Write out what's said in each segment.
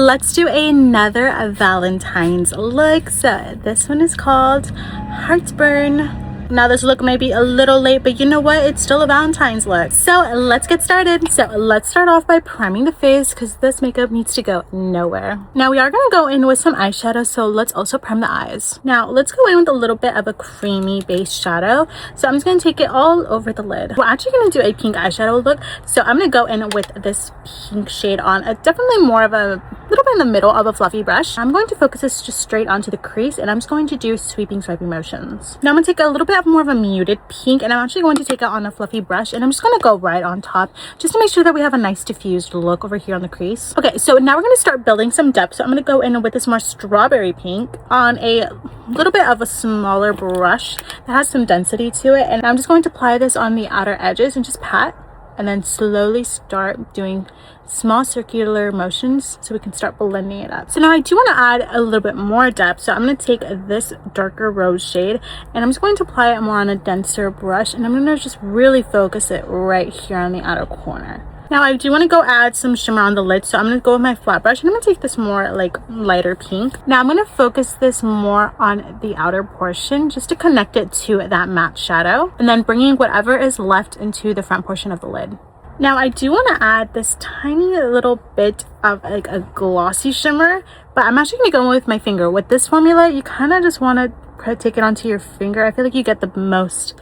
let's do another Valentine's look. So this one is called Heartburn. Now this look may be a little late, but you know what, it's still a Valentine's look. So let's get started. So let's start off by priming the face because this makeup needs to go nowhere. Now we are going to go in with some eyeshadow, so let's also prime the eyes. Now let's go in with a little bit of a creamy base shadow. So I'm just going to take it all over the lid. We're actually going to do a pink eyeshadow look, so I'm going to go in with this pink shade on definitely more of a little bit in the middle of a fluffy brush. I'm going to focus this just straight onto the crease, and I'm just going to do swiping motions. Now I'm going to take a little bit of more of a muted pink, and I'm actually going to take it on a fluffy brush, and I'm just going to go right on top just to make sure that we have a nice diffused look over here on the crease. Okay, so now we're going to start building some depth. So I'm going to go in with this more strawberry pink on a little bit of a smaller brush that has some density to it, and I'm just going to apply this on the outer edges and just pat, and then slowly start doing small circular motions so we can start blending it up. So now I do want to add a little bit more depth, so I'm going to take this darker rose shade and I'm just going to apply it more on a denser brush, and I'm going to just really focus it right here on the outer corner. Now I do want to go add some shimmer on the lid, so I'm going to go with my flat brush and I'm going to take this more like lighter pink. Now I'm going to focus this more on the outer portion just to connect it to that matte shadow, and then bringing whatever is left into the front portion of the lid. Now I do want to add this tiny little bit of like a glossy shimmer, but I'm actually going to go with my finger. With this formula, you kind of just want to take it onto your finger. I feel like you get the most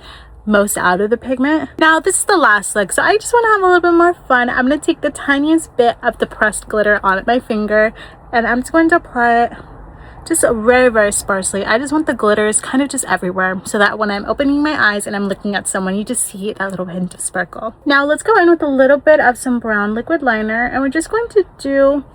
out of the pigment. Now this is the last look, so I just want to have a little bit more fun. I'm going to take the tiniest bit of the pressed glitter on my finger, and I'm just going to apply it just very sparsely. I just want the glitters kind of just everywhere so that when I'm opening my eyes and I'm looking at someone, you just see that little hint of sparkle. Now let's go in with a little bit of some brown liquid liner, and we're just going to do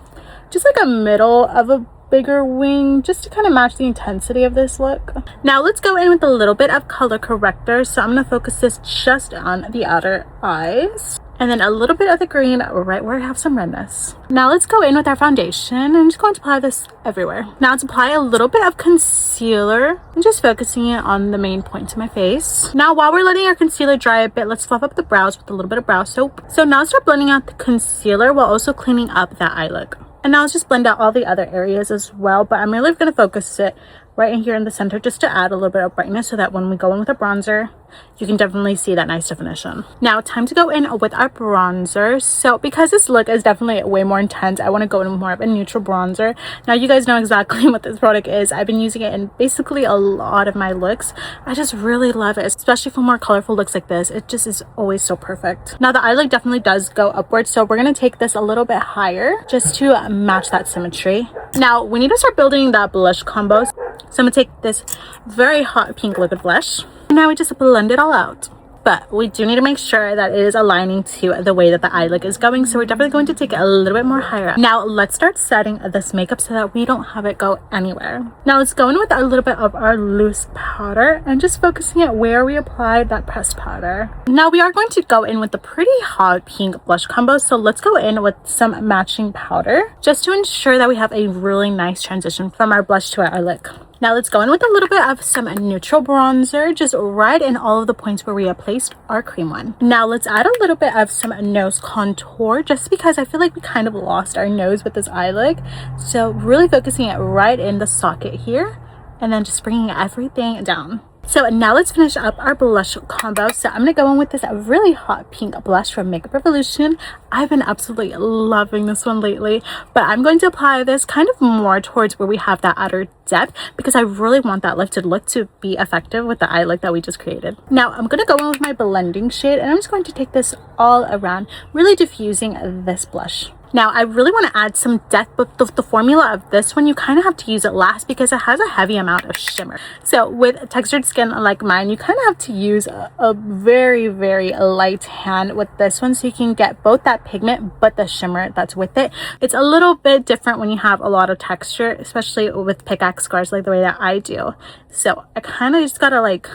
just like a middle of a bigger wing just to kind of match the intensity of this look. Now let's go in with a little bit of color corrector, so I'm going to focus this just on the outer eyes, and then a little bit of the green right where I have some redness. Now let's go in with our foundation, and I'm just going to apply this everywhere. Now let's apply a little bit of concealer and just focusing it on the main points of my face. Now while we're letting our concealer dry a bit, let's fluff up the brows with a little bit of brow soap. So now start blending out the concealer while also cleaning up that eye look. And now let's just blend out all the other areas as well, but I'm really going to focus it right in here in the center just to add a little bit of brightness so that when we go in with a bronzer, you can definitely see that nice definition. Now time to go in with our bronzer. So because this look is definitely way more intense, I want to go in with more of a neutral bronzer. Now you guys know exactly what this product is. I've been using it in basically a lot of my looks. I just really love it, especially for more colorful looks like this. It just is always so perfect. Now the eye look definitely does go upwards, so we're going to take this a little bit higher just to match that symmetry. Now we need to start building that blush combo. So I'm going to take this very hot pink liquid blush. Now we just blend it all out. But we do need to make sure that it is aligning to the way that the eye look is going. So we're definitely going to take it a little bit more higher up. Now let's start setting this makeup so that we don't have it go anywhere. Now let's go in with a little bit of our loose powder and just focusing it where we applied that pressed powder. Now we are going to go in with the pretty hot pink blush combo. So let's go in with some matching powder just to ensure that we have a really nice transition from our blush to our eye look. Now let's go in with a little bit of some neutral bronzer just right in all of the points where we have placed our cream one. Now let's add a little bit of some nose contour just because I feel like we kind of lost our nose with this eye look. So really focusing it right in the socket here and then just bringing everything down. So now let's finish up our blush combo. So I'm going to go in with this really hot pink blush from Makeup Revolution. I've been absolutely loving this one lately, but I'm going to apply this kind of more towards where we have that outer depth because I really want that lifted look to be effective with the eye look that we just created. Now I'm going to go in with my blending shade, and I'm just going to take this all around, really diffusing this blush. Now I really want to add some depth, but the formula of this one, you kind of have to use it last because it has a heavy amount of shimmer. So with textured skin like mine, you kind of have to use a very light hand with this one so you can get both that pigment but the shimmer that's with it. It's a little bit different when you have a lot of texture, especially with pickaxe scars like the way that I do. So I kind of just gotta like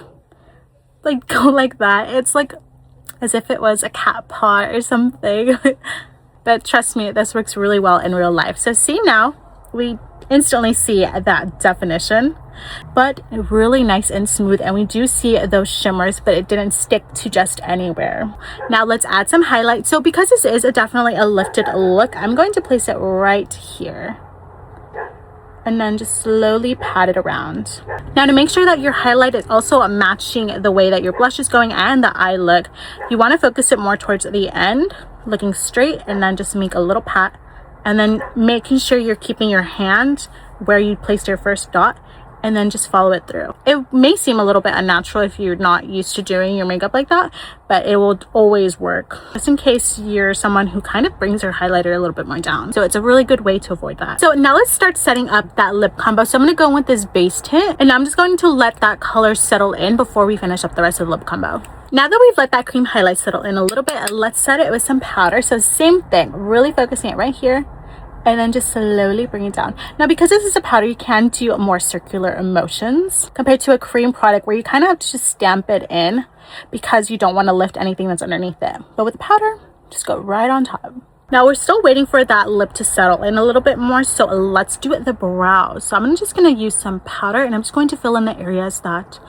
go like that. It's like as if it was a cat paw or something. But trust me, this works really well in real life. So see, now we instantly see that definition. but really nice and smooth, and we do see those shimmers, but it didn't stick to just anywhere. Now let's add some highlight. So because this is definitely a lifted look, I'm going to place it right here and then just slowly pat it around. Now to make sure that your highlight is also matching the way that your blush is going and the eye look, you want to focus it more towards the end, looking straight, and then just make a little pat, and then making sure you're keeping your hand where you placed your first dot, and then just follow it through. It may seem a little bit unnatural if you're not used to doing your makeup like that, but it will always work, just in case you're someone who kind of brings her highlighter a little bit more down. So it's a really good way to avoid that. So now let's start setting up that lip combo. So I'm gonna go in with this base tint, and I'm just going to let that color settle in before we finish up the rest of the lip combo. Now that we've let that cream highlight settle in a little bit, let's set it with some powder. So same thing, really focusing it right here, and then just slowly bring it down. Now because this is a powder, you can do more circular motions compared to a cream product where you kind of have to just stamp it in because you don't want to lift anything that's underneath it. But with the powder, just go right on top. Now we're still waiting for that lip to settle in a little bit more, so let's do the brows. So I'm just going to use some powder, and I'm just going to fill in the areas that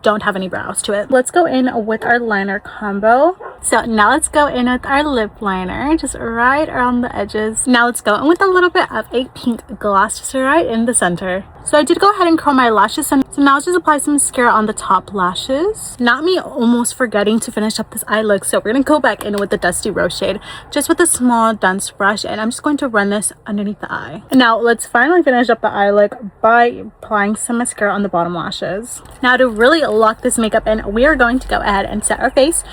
don't have any brows to it. Let's go in with our liner combo. So now let's go in with our lip liner, just right around the edges. Now let's go in with a little bit of a pink gloss, just right in the center. So I did go ahead and curl my lashes, so now let's just apply some mascara on the top lashes. Not me almost forgetting to finish up this eye look, so we're gonna go back in with the Dusty Rose shade, just with a small dunce brush, and I'm just going to run this underneath the eye. And now let's finally finish up the eye look by applying some mascara on the bottom lashes. Now to really lock this makeup in, we are going to go ahead and set our face.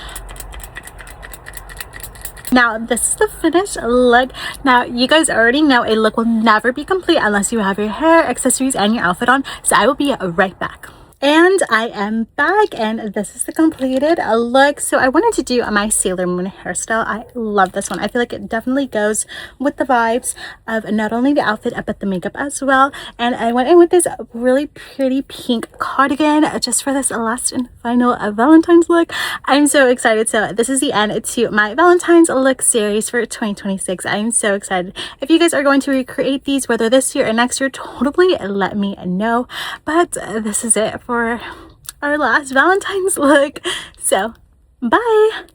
Now this is the finished look. Now you guys already know a look will never be complete unless you have your hair, accessories, and your outfit on, so I will be right back. And I am back, and this is the completed look. So I wanted to do my Sailor Moon hairstyle. I love this one. I feel like it definitely goes with the vibes of not only the outfit but the makeup as well. And I went in with this really pretty pink cardigan just for this last and final Valentine's look. I'm so excited. So this is the end to my Valentine's look series for 2026. I'm so excited. If you guys are going to recreate these, whether this year or next year, totally let me know. But this is it for our last Valentine's look. So bye.